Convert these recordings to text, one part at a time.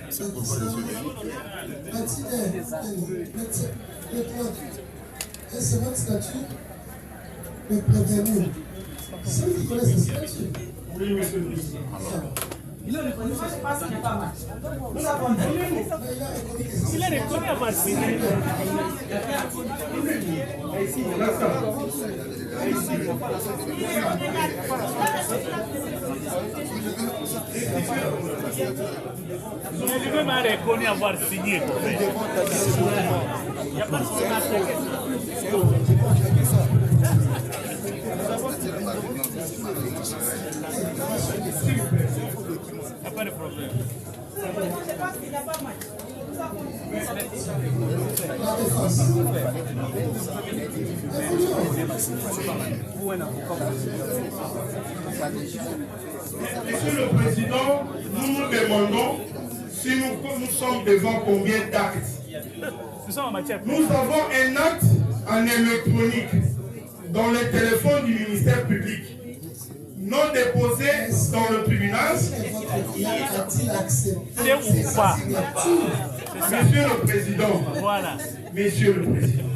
C'est pourquoi je suis venu. Et c'est votre statut de prévenu. Ceux qui connaissent le statut. Oui, monsieur le président. Il a reconnu, ça se passe, il n'y a pas match. Nous avons Il a reconnu avoir signé. Lui-même a reconnu avoir signé. Il n'y a pas de pas de problème. Monsieur le Président, nous nous demandons si nous sommes devant combien d'actes. Nous avons un acte en électronique dans le téléphone du ministère public, non déposé dans le tribunal. Monsieur le Président, voilà. Monsieur le Président,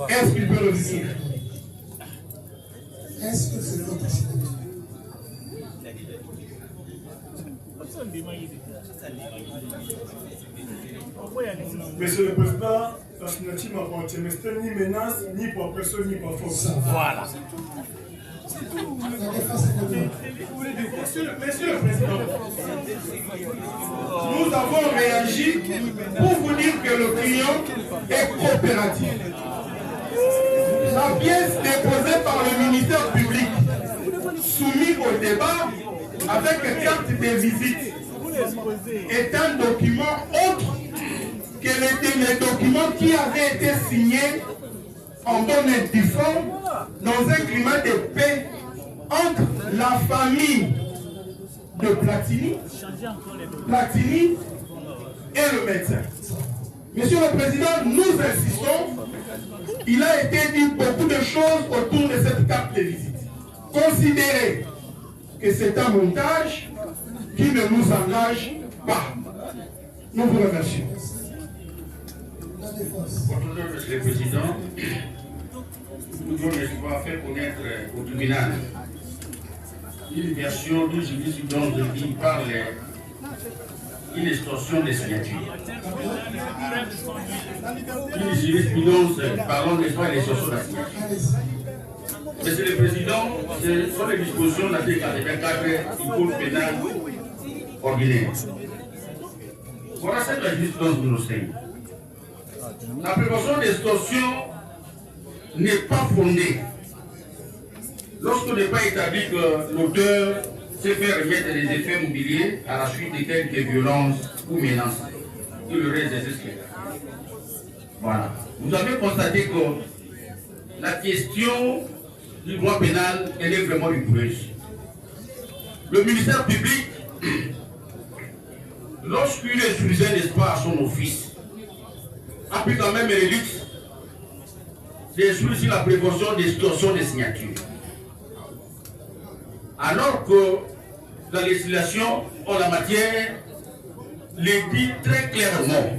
est-ce qu'il peut revenir? Est-ce que c'est votre choix? Monsieur le Président, la signature m'appartient, mais c'était ni menace, ni par personne, ni par force. Voilà. Monsieur le Président, nous avons réagi pour vous dire que le client est coopératif. La pièce déposée par le ministère public, soumise au débat avec carte de visite, est un document autre que les documents qui avaient été signés en bonne et due forme dans un climat de paix entre la famille de Platini et le médecin. Monsieur le Président, nous insistons, il a été dit beaucoup de choses autour de cette carte de visite. Considérez que c'est un montage qui ne nous engage pas. Nous vous remercions. Monsieur le Président, nous avons fait connaître au tribunal une version de jurisprudence qui parle d'une extorsion des signatures. Une jurisprudence parlant de l'extorsion de la signature. Monsieur le Président, ce sont les dispositions de l'article 84 du Code pénal ordinaire. Voilà cette jurisprudence de nos seigneurs. La prévention d'extorsion n'est pas fondée lorsqu'on n'est pas établi que l'auteur s'est fait remettre des effets mobiliers à la suite de quelques violences ou menaces qu'il aurait exercé. Voilà. Vous avez constaté que la question du droit pénal, elle est vraiment rigoureuse. Le ministère public, lorsqu'il instruisait, n'est-ce pas, à son office, a pris quand même les luttes d'instruire sur la prévention d'extorsion des signatures. Alors que la législation en la matière les dit très clairement.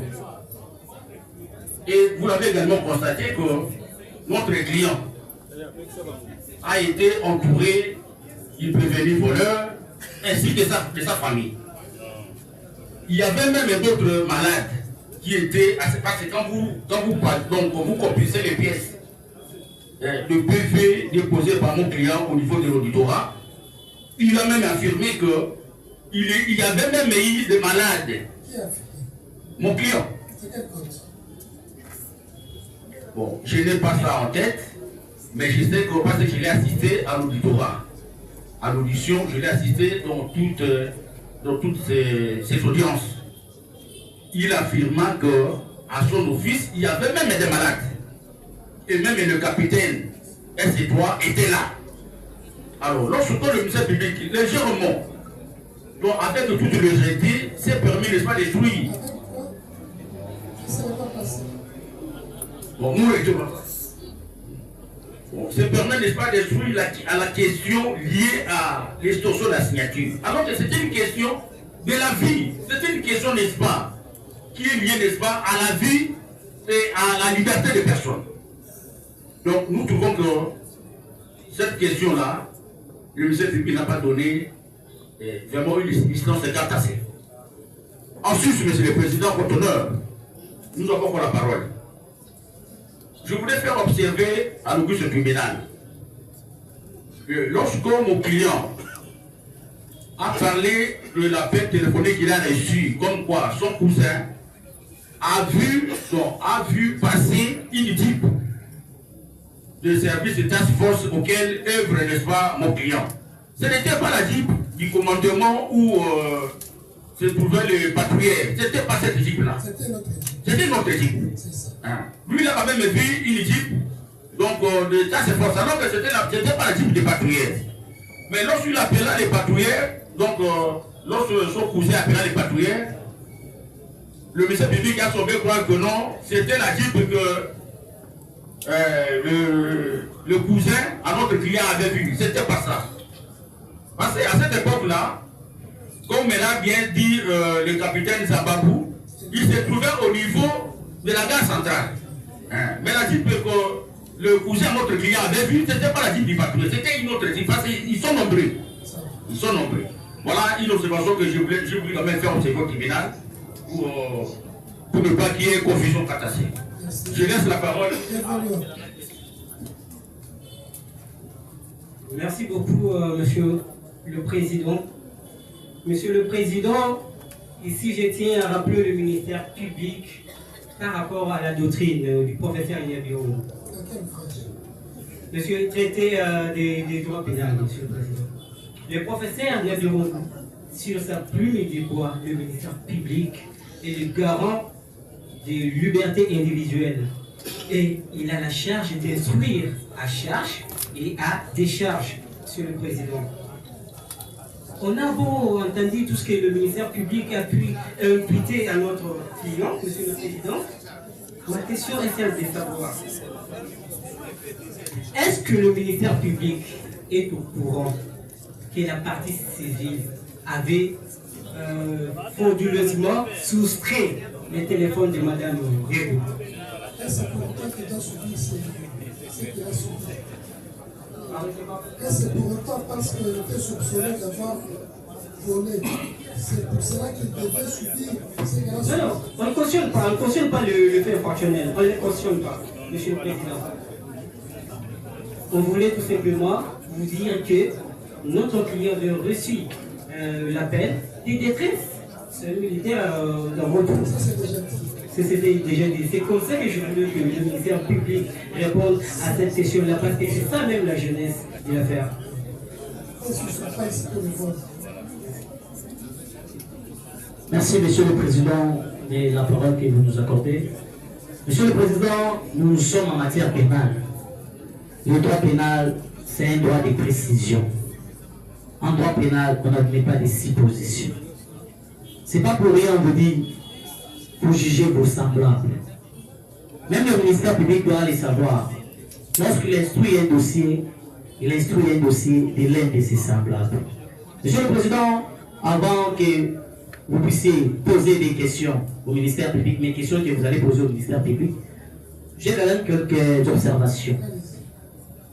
Et vous l'avez également constaté que notre client a été entouré du prévenu voleur ainsi que de sa famille. Il y avait même d'autres malades qui étaient, parce que quand vous compilez les pièces, le PV déposé par mon client au niveau de l'auditorat, il a même affirmé qu'il y avait même eu des malades. Mon client. Bon, je n'ai pas ça en tête, mais je sais que parce que je l'ai assisté à l'auditorat, à l'audition, je l'ai assisté dans toutes ces audiences. Il affirma qu'à son office, il y avait même des malades. Et même le capitaine SC3 était là. Alors, lorsque le ministère public, légèrement, donc avec toute légèreté, s'est permis, n'est-ce pas, de détruire. Bon, nous, c'est permet, n'est-ce pas, de détruire à la question liée à l'extorsion de la signature. Alors que c'était une question de la vie. C'est une question, n'est-ce pas, qui est liée, n'est-ce pas, à la vie et à la liberté des personnes. Donc nous trouvons que cette question-là, le ministère public n'a pas donné vraiment une distance de carte assez. Ensuite, monsieur le président, votre honneur, nous avons encore la parole. Je voulais faire observer à l'auguste tribunal que lorsque mon client a parlé de l'appel téléphonique qu'il a reçu, comme quoi son cousin a vu passer une type de service de task force auquel œuvre, n'est-ce pas, mon client. Ce n'était pas la Jeep du commandement où se trouvait le patrouilleur. Ce n'était pas cette Jeep-là. C'était notre Jeep. Hein? Lui, il a quand même vu une Jeep donc, de task force, alors que ce n'était pas la Jeep des patrouilleurs. Mais lorsqu'il appela les patrouilleurs, donc lorsque son cousin appela les patrouilleurs, le ministère public a sauvé croire que non, c'était la Jeep que le cousin à notre client avait vu. C'était pas ça. Parce qu'à cette époque-là, comme l'a bien dit le capitaine Zababou, il se trouvait au niveau de la gare centrale. Hein? Mais la Jeep que le cousin à notre client avait vu, c'était pas la Jeep du patrouille, c'était une autre Jeep. Parce qu'ils sont nombreux. Ils sont nombreux. Voilà une observation que je voulais quand même faire au second tribunal pour ne pas qu'il y ait confusion catastrophique. Je laisse la parole. Merci beaucoup, Monsieur le Président. Monsieur le Président, ici je tiens à rappeler le ministère public par rapport à la doctrine du professeur Ignabio. Monsieur le traité des droits pénals, Monsieur le Président. Le professeur Ignabio, sur sa plume et du bois, le ministère public est le garant des libertés individuelles. Et il a la charge d'instruire à charge et à décharge, Monsieur le Président. On a beau entendu tout ce que le ministère public a pu imputer à notre client, Monsieur le Président. Ma question est celle de savoir, est-ce que le ministère public est au courant que la partie civile avait frauduleusement soustrait le téléphone de Madame Rébou? Est-ce pour autant qu'il doit subir ce qu'il a subi? Est-ce pour autant parce qu'il était soupçonné d'avoir volé? C'est pour cela qu'il devait subir ce qu'il a subi? Non, on ne cautionne pas le fait fonctionnel. On ne le cautionne pas, Monsieur le Président. On voulait tout simplement vous dire que notre client avait reçu l'appel des détresses. C'est le militaire dans votre... C'était déjà dit. C'est comme ça que je voulais que le ministère public réponde à cette question-là, parce que c'est ça même la jeunesse de l'affaire. Merci, Monsieur le Président, de la parole que vous nous accordez. Monsieur le Président, nous sommes en matière pénale. Le droit pénal, c'est un droit de précision. En droit pénal, on n'admet pas des suppositions. C'est pas pour rien, on vous dit, pour juger vos semblables. Même le ministère public doit les savoir. Lorsqu'il instruit un dossier, il instruit un dossier de l'un de ses semblables. Monsieur le Président, avant que vous puissiez poser des questions au ministère public, mes questions que vous allez poser au ministère public, j'ai quand même quelques observations.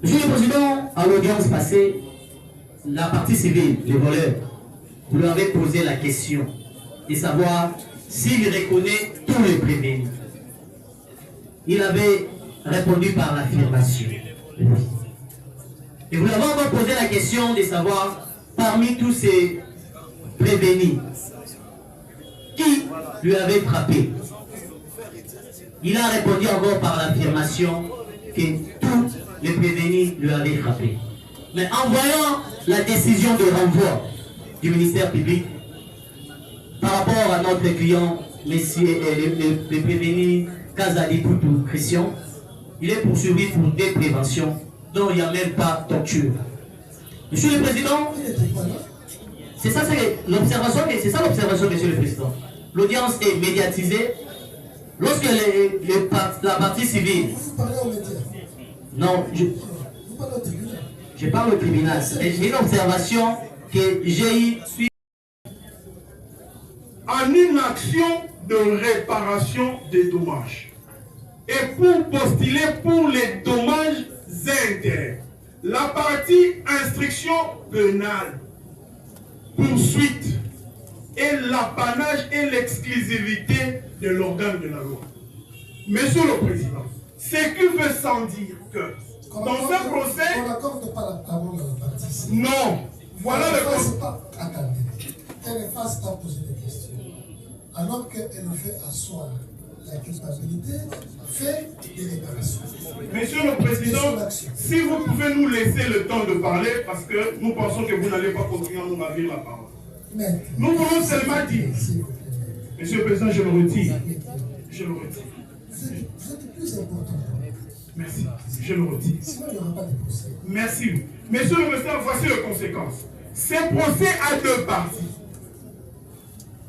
Monsieur le Président, à l'audience passée, la partie civile, les voleurs, vous leur avez posé la question de savoir s'il reconnaît tous les prévenus. Il avait répondu par l'affirmation. Et vous leur avez posé la question de savoir, parmi tous ces prévenus, qui lui avait frappé. Il a répondu encore par l'affirmation que tous les prévenus lui avaient frappé. Mais en voyant la décision de renvoi du ministère public, par rapport à notre client, messieurs, le prévenu Kazadi Poutou Christian, il est poursuivi pour des préventions dont il n'y a même pas torture. Monsieur le Président, c'est ça l'observation, Monsieur le Président. L'audience est médiatisée. Lorsque la partie civile... Non, je parle au tribunal. J'ai une observation que j'ai eu... en une action de réparation des dommages et pour postuler pour les dommages et intérêts. La partie instruction pénale, poursuite et l'apanage et l'exclusivité de l'organe de la loi. Monsieur le Président, ce qui veut sans dire que dans ce procès... On n'accorde pas la parole à la partie. Non. Voilà le procès. Attendez. Elle est face à poser des questions. Alors qu'elle fait asseoir la culpabilité, fait des réparations. Monsieur le Président, si vous pouvez nous laisser le temps de parler, parce que nous pensons que vous n'allez pas continuer à nous ravir la parole. Mais, nous voulons seulement dire, Monsieur le Président, je le retire. Je le retire. Vous êtes plus important. Merci. Je le retire. Sinon, il n'y aura pas de procès. Merci. Monsieur le Président, voici les conséquences. Ce procès a deux parties.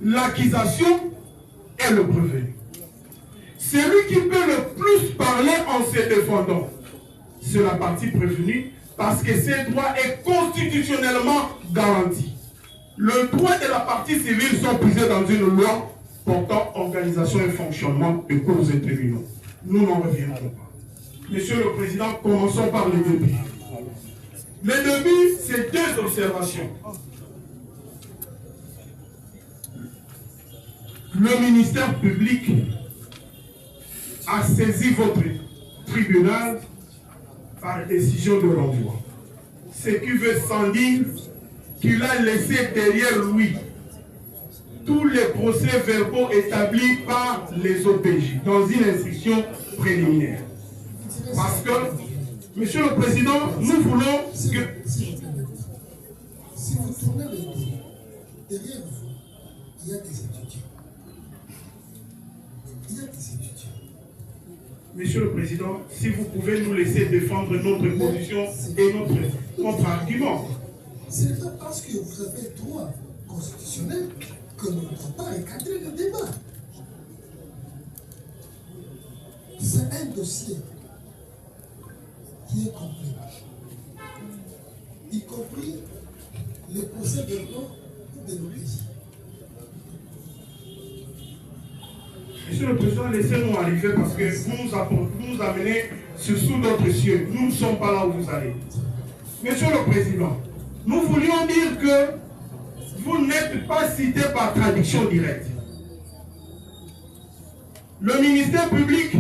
L'accusation et le prévenu. Celui qui peut le plus parler en se défendant, c'est la partie prévenue, parce que ses droits est constitutionnellement garanti. Le droit de la partie civile sont prisés dans une loi portant organisation et fonctionnement de cours et tribunaux. Nous n'en reviendrons pas. Monsieur le Président, commençons par le début. Le début, c'est deux observations. Le ministère public a saisi votre tribunal par décision de renvoi. Ce qui veut sans dire qu'il a laissé derrière lui tous les procès-verbaux établis par les OPJ dans une instruction préliminaire. Parce que, Monsieur le Président, nous voulons que... Si vous tournez le dos, derrière vous, il y a des étudiants. Il y a des étudiants. Monsieur le Président, si vous pouvez nous laisser défendre notre position et notre contre-argument. Ce n'est pas parce que vous avez droit constitutionnel que nous ne pouvons pas recadrer le débat. C'est un dossier qui est complet, y compris les procès-verbaux de l'OPJ. Monsieur le Président, laissez-nous arriver parce que vous nous amenez sous d'autres cieux. Nous ne sommes pas là où vous allez. Monsieur le Président, nous voulions dire que vous n'êtes pas cité par traduction directe. Le ministère public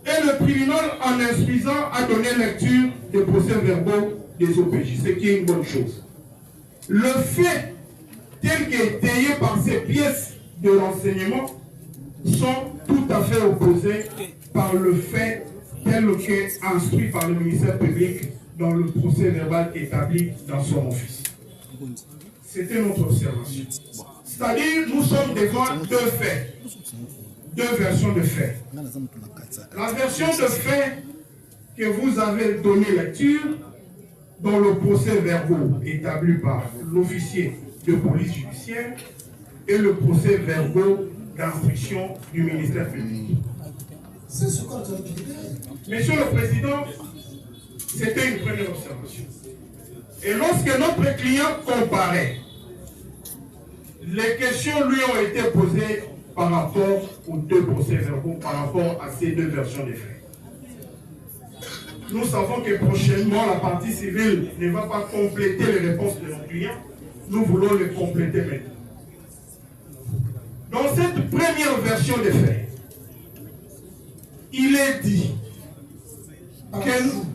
et le tribunal en instruisant a donné lecture des procès-verbaux des OPJ, ce qui est une bonne chose. Le fait tel qu'étayé par ces pièces de renseignement sont tout à fait opposés par le fait tel qu'instruit par le ministère public dans le procès verbal établi dans son office. C'était notre observation. C'est-à-dire, nous sommes devant deux faits, deux versions de faits. La version de fait que vous avez donné lecture dans le procès verbal établi par l'officier de police judiciaire et le procès verbal d'instruction du ministère public. C'est ce qu'on a dit. Monsieur le Président, c'était une première observation. Et lorsque notre client comparait, les questions lui ont été posées par rapport aux deux procès-verbaux, par rapport à ces deux versions des faits. Nous savons que prochainement, la partie civile ne va pas compléter les réponses de nos clients. Nous voulons les compléter maintenant. Dans cette première version des faits, il est dit que...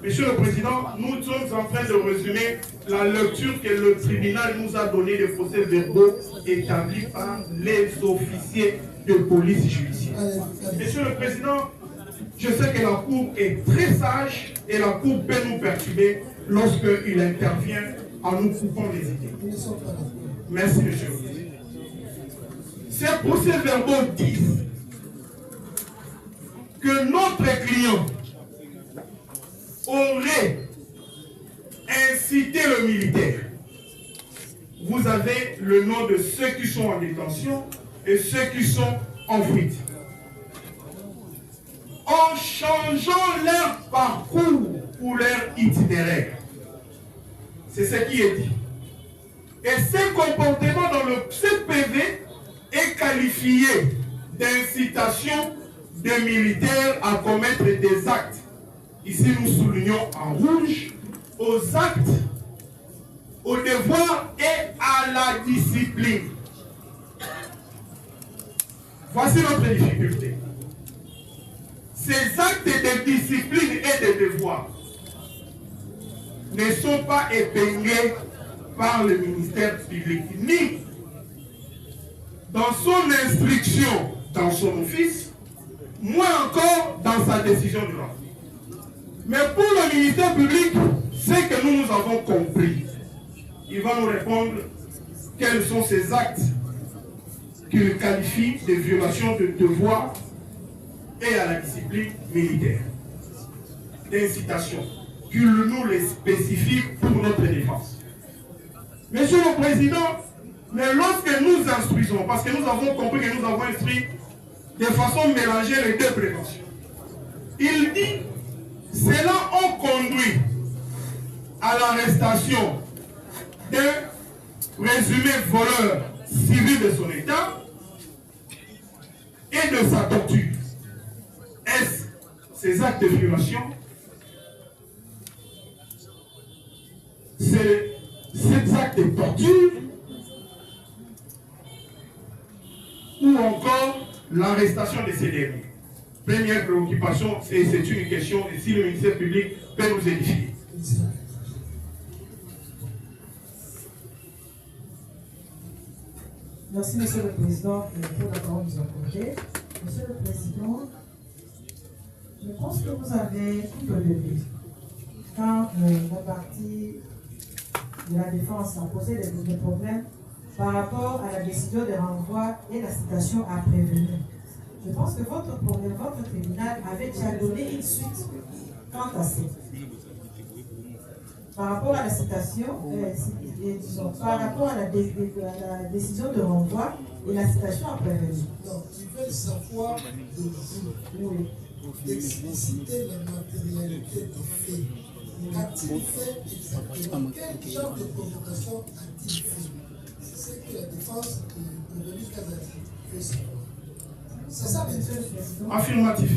Monsieur le Président, nous sommes en train de résumer la lecture que le tribunal nous a donnée des procès-verbaux établis par les officiers de police judiciaire. Monsieur le Président, je sais que la Cour est très sage et la Cour peut nous perturber lorsqu'il intervient en nous coupant les idées. Merci, monsieur le Président. Ces procès-verbaux disent que notre client aurait incité le militaire. Vous avez le nom de ceux qui sont en détention et ceux qui sont en fuite. En changeant leur parcours ou leur itinéraire. C'est ce qui est dit. Et ce comportement dans le CPV est qualifié d'incitation des militaires à commettre des actes. Ici, nous soulignons en rouge aux actes, au devoir et à la discipline. Voici notre difficulté. Ces actes de discipline et de devoir ne sont pas épinglés par le ministère public, ni dans son instruction, dans son office, moins encore dans sa décision de rang. Mais pour le ministère public, c'est que nous avons compris. Il va nous répondre quels sont ces actes qu'il qualifie de violations de devoirs et à la discipline militaire, d'incitation, qu'il nous les spécifie pour notre défense. Monsieur le Président, mais lorsque nous instruisons, parce que nous avons compris que nous avons instruit de façon mélangée les deux préventions, il dit, cela a conduit à l'arrestation d'un présumé voleur civil de son État et de sa torture. Est-ce ces actes de violation? C'est ces actes de torture ou encore l'arrestation de ces derniers? Première préoccupation, c'est une question et si le ministère public peut nous édifier. Merci, Monsieur le Président, pour la parole nous accorder. Monsieur le Président, je pense que vous avez tout relevé. Quand la partie de la défense a posé des problèmes par rapport à la décision de renvoi et la citation à prévenir. Je pense que votre tribunal avait déjà donné une suite quant à ça. Par rapport à la citation, disons, par rapport à la décision de renvoi et la citation à prévenir. Non, ils veulent savoir de vous, d'expliciter la matérialité des faits. A-t-il fait exactement? Quel genre de provocation a-t-il fait? C'est ce que la défense de Denis Kazadi veut savoir. C'est ça, monsieur le Président. Affirmatif.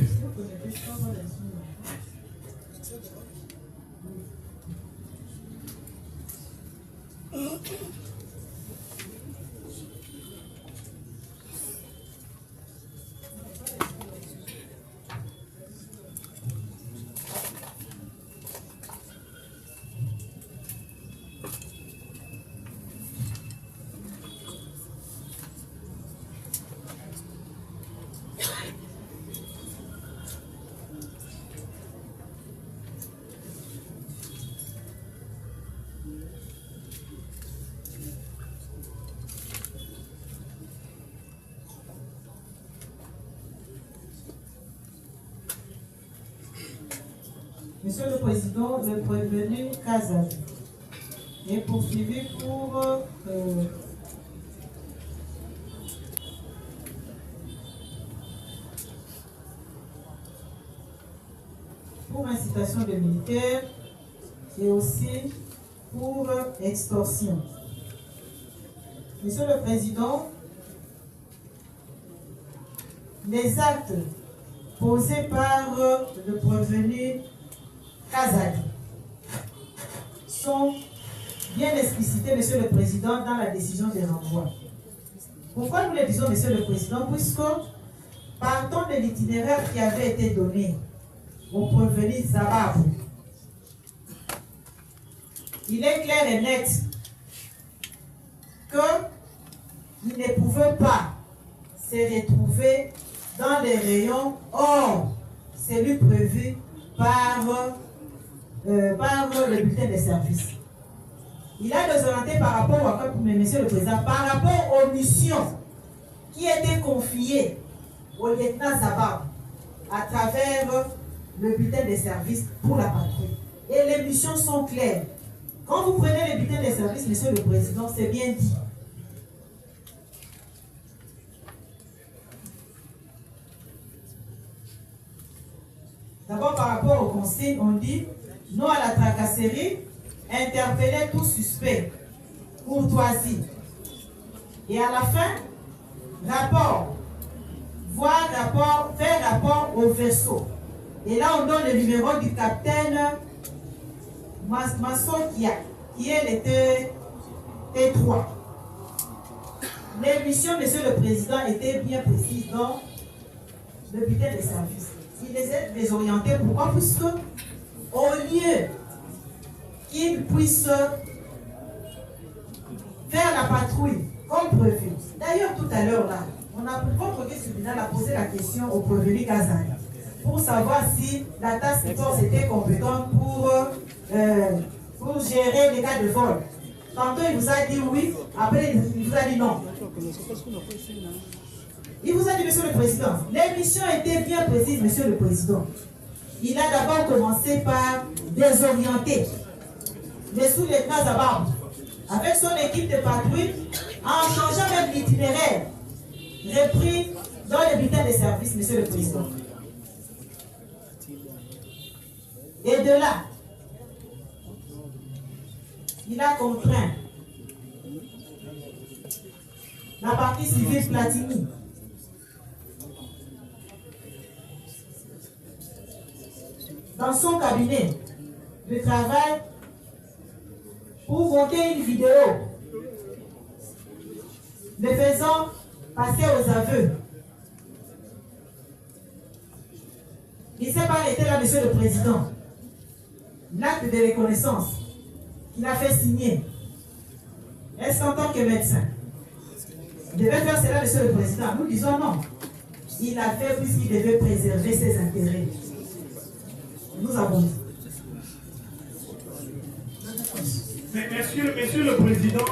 Monsieur le Président, le prévenu Kazadi est poursuivi pour incitation de militaires et aussi pour extorsion. Monsieur le Président, les actes posés par le prévenu Kazadi sont bien explicités, Monsieur le Président, dans la décision de renvoi. Pourquoi nous le disons, Monsieur le Président? Puisque, partant de l'itinéraire qui avait été donné au prévenu Zababou, il est clair et net qu'il ne pouvait pas se retrouver dans les rayons hors celui prévu par le bulletin de service. Il a nous orienté par rapport à, Monsieur le Président, par rapport aux missions qui étaient confiées au lieutenant Zabab à travers le bulletin de service pour la patrouille. Et les missions sont claires. Quand vous prenez le bulletin de service, Monsieur le Président, c'est bien dit. D'abord, par rapport aux consignes, on dit non à la tracasserie, interpeller tout suspect courtoisie. Et à la fin, faire rapport au vaisseau. Et là, on donne le numéro du capitaine Massokia, qui est le T3. Les missions, Monsieur le Président, étaient bien précises dans le bulletin de service. Il les a désorientés. Pourquoi? Puisque au lieu qu'ils puissent faire la patrouille comme prévu. D'ailleurs, tout à l'heure, là, votre caisse tribunal a posé la question au prévenu Kazan pour savoir si la task force était compétente pour gérer les cas de vol. Tantôt, il vous a dit oui, après, il vous a dit non. Il vous a dit, Monsieur le Président, les missions étaient bien précises, Monsieur le Président. Il a d'abord commencé par désorienter les sous-lieutenants à barbe avec son équipe de patrouille en changeant même l'itinéraire repris dans le bulletin de service, Monsieur le Président. Et de là, il a contraint la partie civile Platini dans son cabinet de travail pour monter une vidéo le faisant passer aux aveux. Il ne s'est pas arrêté là, Monsieur le Président. L'acte de reconnaissance qu'il a fait signer, est-ce qu'en tant que médecin, il devait faire cela, Monsieur le Président? Nous disons non. Il a fait puisqu'il devait préserver ses intérêts. Nous avons dit. Monsieur le Président,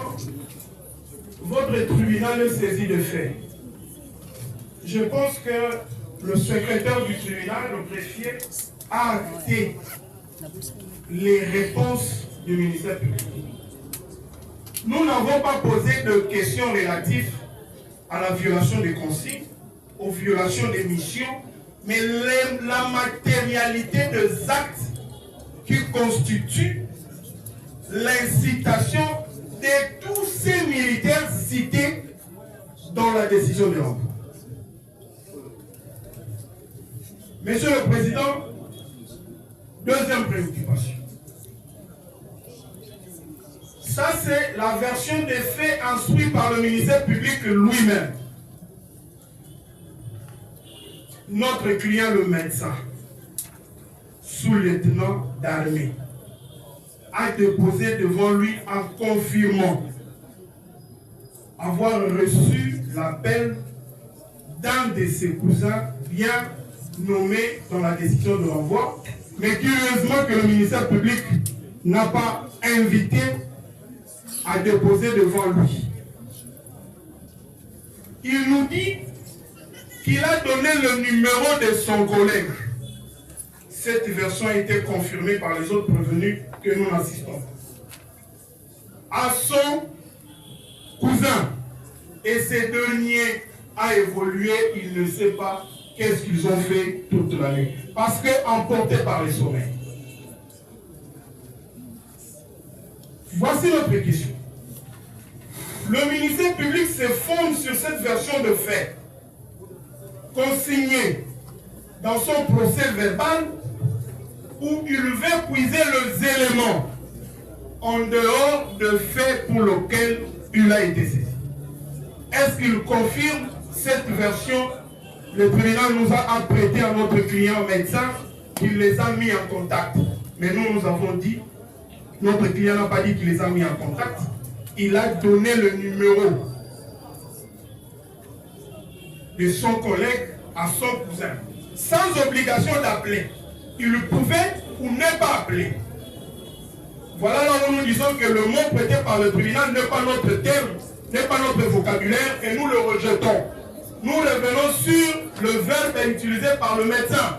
votre tribunal est saisi de faits. Je pense que le secrétaire du tribunal, le greffier, a acté les réponses du ministère public. Nous n'avons pas posé de questions relatives à la violation des consignes, aux violations des missions, mais la matérialité des actes qui constituent l'incitation de tous ces militaires cités dans la décision de l'emploi. Monsieur le Président, deuxième préoccupation. Ça, c'est la version des faits instruits par le ministère public lui-même. Notre client, le médecin, sous-lieutenant d'armée, a déposé devant lui en confirmant avoir reçu l'appel d'un de ses cousins bien nommé dans la décision de l'envoi, mais curieusement que le ministère public n'a pas invité à déposer devant lui. Il nous dit qu'il a donné le numéro de son collègue. Cette version a été confirmée par les autres prévenus que nous assistons. À son cousin. Et ce dernier a évolué, il ne sait pas qu'est-ce qu'ils ont fait toute la nuit. Parce qu'emporté par les sommeils. Voici notre question. Le ministère public se fonde sur cette version de fait, consignée dans son procès verbal, où il veut puiser les éléments en dehors de faits pour lesquels il a été saisi. Est-ce qu'il confirme cette version? Le tribunal nous a apprêté à notre client médecin qu'il les a mis en contact. Mais nous avons dit, notre client n'a pas dit qu'il les a mis en contact. Il a donné le numéro de son collègue à son cousin, sans obligation d'appeler. Il pouvait ou ne pas appeler. Voilà là où nous disons que le mot prêté par le tribunal n'est pas notre terme, n'est pas notre vocabulaire et nous le rejetons. Nous revenons sur le verbe utilisé par le médecin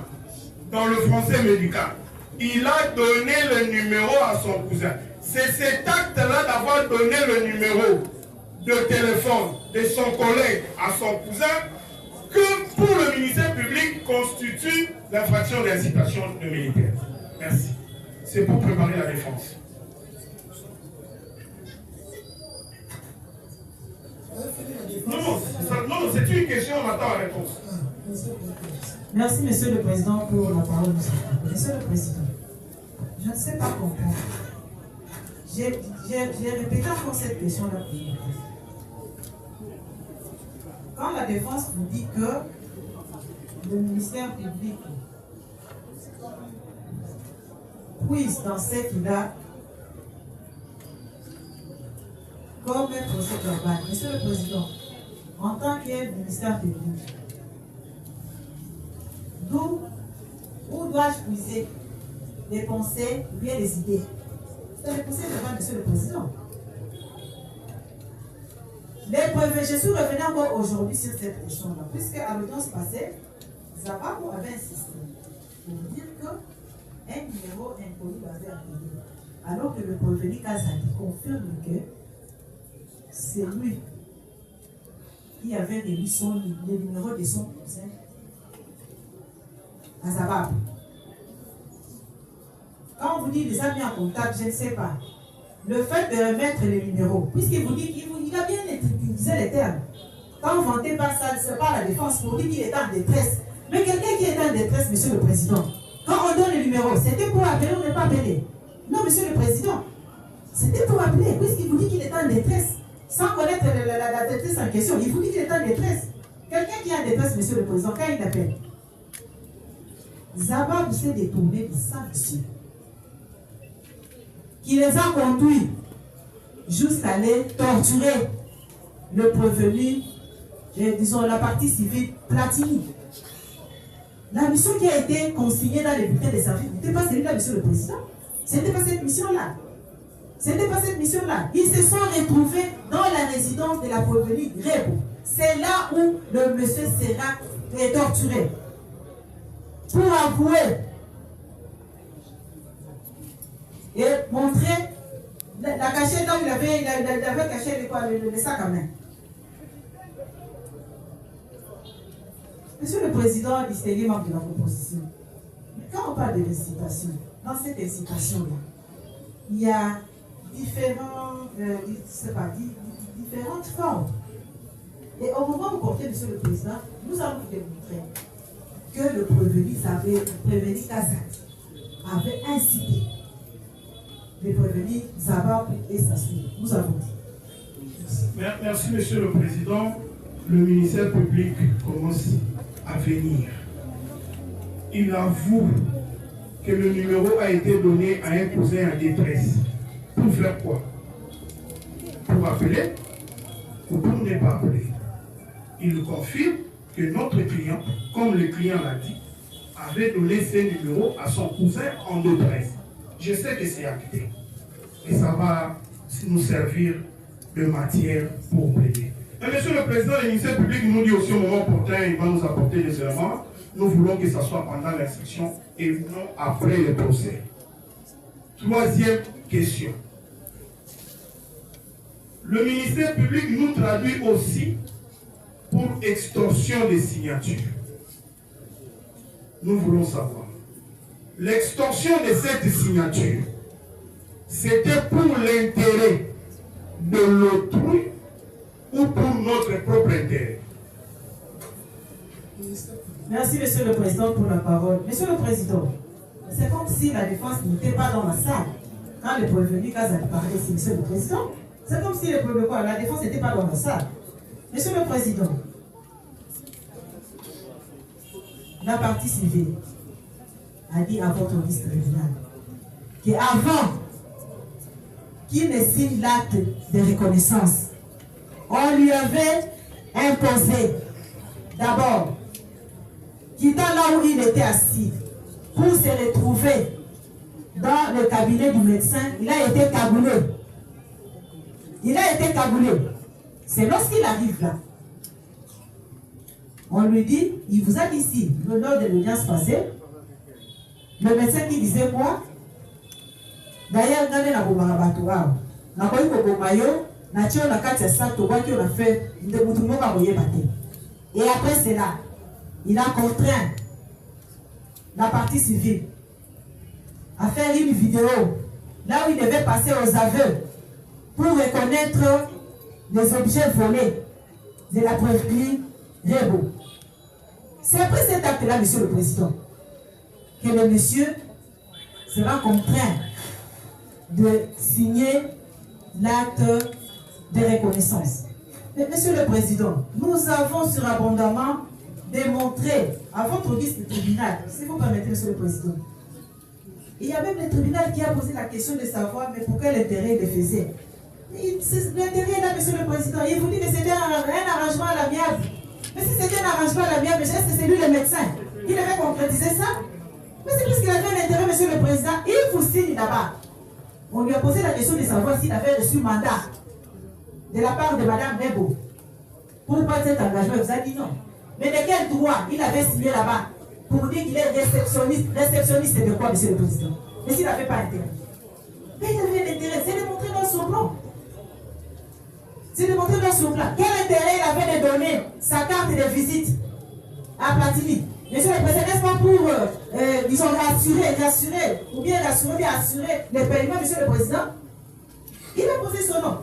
dans le français médical. Il a donné le numéro à son cousin. C'est cet acte-là d'avoir donné le numéro de téléphone de son collègue à son cousin que pour le ministère public constitue l'infraction d'incitation de militaire. Merci. C'est pour préparer la défense. c'est une question, on attend la réponse. Merci, Monsieur le Président, pour la parole. Monsieur le Président, je ne sais pas comprendre. J'ai répété encore cette question-là. Quand la défense vous dit que le ministère public puise dans ce qu'il a comme un procès verbal, Monsieur le Président, en tant que ministère public, où dois-je puiser des pensées ou bien des idées? C'est le procès verbal, Monsieur le Président. Je suis revenu encore aujourd'hui sur cette question-là, puisque à l'audience passée, Zababo avait insisté pour dire qu'un numéro inconnu l'avait appelé, alors que le prévenu Kazadi confirme que c'est lui qui avait remis le numéro de son cousin à Zababo. Quand on vous dit les a mis en contact, je ne sais pas. Le fait de remettre les numéros, puisqu'il vous dit qu'il a bien utilisé les termes. Quand vous vantez pas ça, c'est pas la défense pour dire qu'il est en détresse. Mais quelqu'un qui est en détresse, Monsieur le Président, quand on donne le numéro, c'était pour appeler ou ne pas appeler? Non, Monsieur le Président, c'était pour appeler, puisqu'il vous dit qu'il est en détresse. Sans connaître la détresse en question, il vous dit qu'il est en détresse. Quelqu'un qui est en détresse, Monsieur le Président, quand il appelle, Zabab s'est détourné de ça, monsieur, qui les a conduits jusqu'à aller torturer le prévenu, disons la partie civile Platini. La mission qui a été consignée dans les bulletins des services n'était pas celle-là, Monsieur le Président. Ce n'était pas cette mission-là. Ce n'était pas cette mission-là. Ils se sont retrouvés dans la résidence de la prévenue Rebo. C'est là où le monsieur sera torturé. Pour avouer et montrer la cachette là où il avait caché le sac à main. Monsieur le Président distingué membre de la proposition, quand on parle de l'incitation, dans cette incitation-là, il y a différentes formes. Et au moment où vous portez, Monsieur le Président, nous allons vous démontrer que le prévenu Kazadi avait incité les prévenus Zabab et Sassou. Nous avons dit. Merci, Monsieur le Président. Le ministère public commence à venir. Il avoue que le numéro a été donné à un cousin en détresse. Pour faire quoi? Pour appeler ou pour ne pas appeler? Il confirme que notre client, comme le client l'a dit, avait donné ce numéro à son cousin en détresse. Je sais que c'est acté. Et ça va nous servir de matière pour plaider. Mais Monsieur le Président, le ministère public nous dit aussi au moment opportun, il va nous apporter des éléments. Nous voulons que ça soit pendant l'instruction et non après le procès. Troisième question. Le ministère public nous traduit aussi pour extorsion des signatures. Nous voulons savoir. L'extorsion de cette signature, c'était pour l'intérêt de l'autrui ou pour notre propre intérêt? Merci, Monsieur le Président, pour la parole. Monsieur le Président, c'est comme si la défense n'était pas dans la salle. Quand le prévenu Kazadi parlait ici, Monsieur le Président, c'est comme si la défense n'était pas dans la salle. Monsieur le Président, la partie civile a dit à votre ministre tribunal qu'avant qu'il ne signe l'acte de reconnaissance, on lui avait imposé d'abord, quittant là où il était assis, pour se retrouver dans le cabinet du médecin, il a été cagoulé. Il a été cagoulé. C'est lorsqu'il arrive là, on lui dit, il vous a dit ici, lors de l'audience passée, le médecin qui disait quoi? D'ailleurs, dans la Boumarabatoire, on a fait et après cela, il a contraint la partie civile à faire une vidéo là où il devait passer aux aveux pour reconnaître les objets volés de la prévenue Rebo. C'est après cet acte-là, Monsieur le Président, que le monsieur sera contraint de signer l'acte de reconnaissance. Mais Monsieur le Président, nous avons surabondamment démontré à votre guise du tribunal, si vous permettez, Monsieur le Président. Il y a même le tribunal qui a posé la question de savoir mais pour quel intérêt il le faisait. L'intérêt là, Monsieur le Président, il vous dit que c'était un arrangement à l'amiable. Mais si c'était un arrangement à l'amiable, c'est lui le médecin. Il avait concrétisé ça. Mais c'est parce qu'il avait un intérêt, Monsieur le Président, il vous signe là-bas. On lui a posé la question de savoir s'il avait reçu mandat de la part de Mme Rebo pour prendre cet engagement. Il vous a dit non. Mais de quel droit il avait signé là-bas pour dire qu'il est réceptionniste? Réceptionniste, c'est de quoi, Monsieur le Président? Mais s'il n'avait pas intérêt. Mais il avait un intérêt, c'est de montrer dans son plan. C'est de montrer dans son plan. Quel intérêt il avait de donner sa carte de visite à Platini? Monsieur le Président, n'est-ce pas pour, disons, rassurer, ou bien assurer le paiement, Monsieur le Président? Il a posé son nom,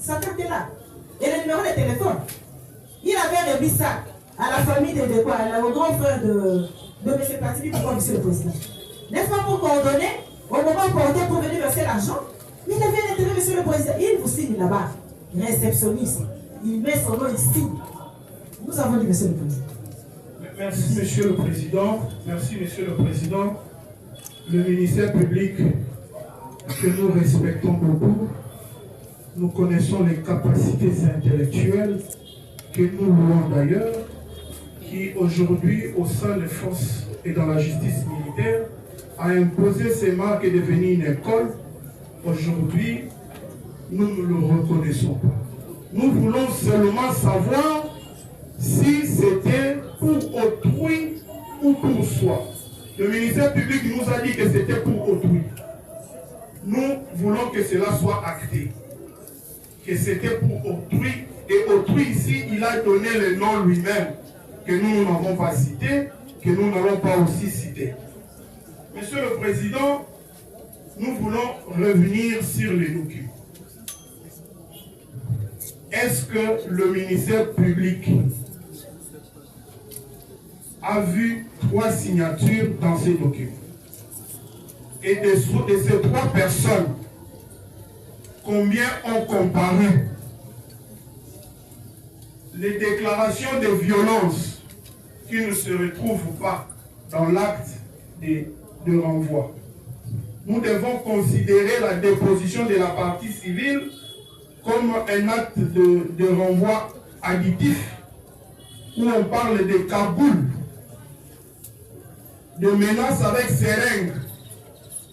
sa carte est là, et le numéro de téléphone. Il avait remis ça à la famille au grand frère de M. Platini, pourquoi, Monsieur le Président? N'est-ce pas pour coordonner, au moment opportun pour venir verser l'argent? Mais il avait un intérêt, Monsieur le Président. Il vous signe là-bas, réceptionniste. Il met son nom ici. Nous avons dit, Monsieur le Président. Merci, Monsieur le Président. Merci, Monsieur le Président. Le ministère public que nous respectons beaucoup, nous connaissons les capacités intellectuelles que nous louons d'ailleurs, qui aujourd'hui, au sein des forces et dans la justice militaire, a imposé ses marques et devenu une école. Aujourd'hui, nous ne le reconnaissons pas. Nous voulons seulement savoir si c'était pour autrui ou pour soi. Le ministère public nous a dit que c'était pour autrui. Nous voulons que cela soit acté, que c'était pour autrui. Et autrui ici, il a donné le nom lui-même, que nous n'avons pas cité, que nous n'allons pas aussi citer. Monsieur le Président, nous voulons revenir sur les documents. Est-ce que le ministère public a vu 3 signatures dans ces documents? Et de ces 3 personnes, combien ont comparé les déclarations de violence qui ne se retrouvent pas dans l'acte de renvoi? Nous devons considérer la déposition de la partie civile comme un acte de renvoi additif où on parle de Kaboul, de menaces avec seringue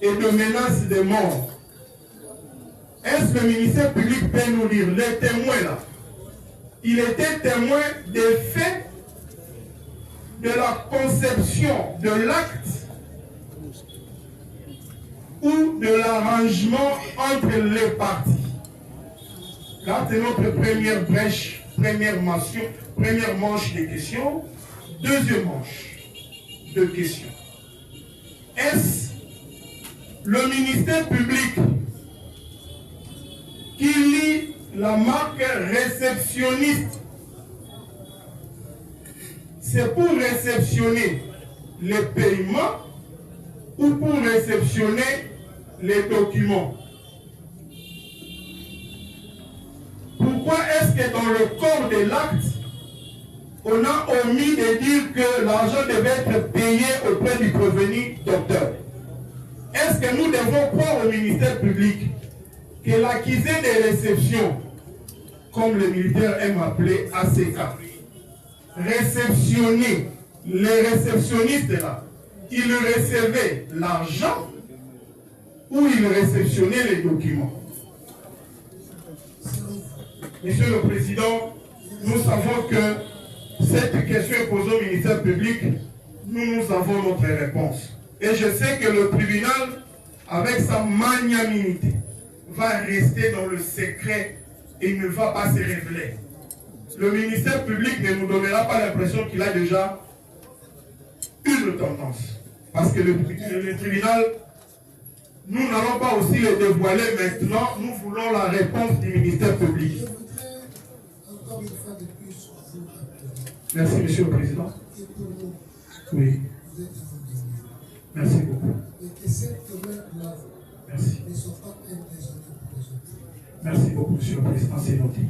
et de menaces de mort. Est-ce que le ministère public peut nous dire, les témoins là, il était témoin des faits de la conception de l'acte ou de l'arrangement entre les parties? Là, c'est notre première brèche, première manche de questions. Deuxième manche de questions. Est-ce le ministère public qui lit la marque réceptionniste, c'est pour réceptionner les paiements ou pour réceptionner les documents? Pourquoi est-ce que dans le corps de l'acte, on a omis de dire que l'argent devait être payé auprès du prévenu docteur? Est-ce que nous devons croire au ministère public que l'accusé de réception, comme le militaire aime appeler ACK, réceptionner, les réceptionnistes là, ils recevaient l'argent ou ils réceptionnaient les documents? Monsieur le Président, nous savons que cette question est posée au ministère public. Nous avons notre réponse. Et je sais que le tribunal, avec sa magnanimité, va rester dans le secret et ne va pas se révéler. Le ministère public ne nous donnera pas l'impression qu'il a déjà une tendance. Parce que le tribunal, nous n'allons pas aussi le dévoiler maintenant. Nous voulons la réponse du ministère public. Encore une fois de plus, vous rappeler Merci, Monsieur le Président. Et pour nous, Oui, vous êtes un merci beaucoup. et que cette demeure-là Merci. ne soit pas un déshonneur pour les autres. Merci beaucoup, Monsieur le Président, c'est noté.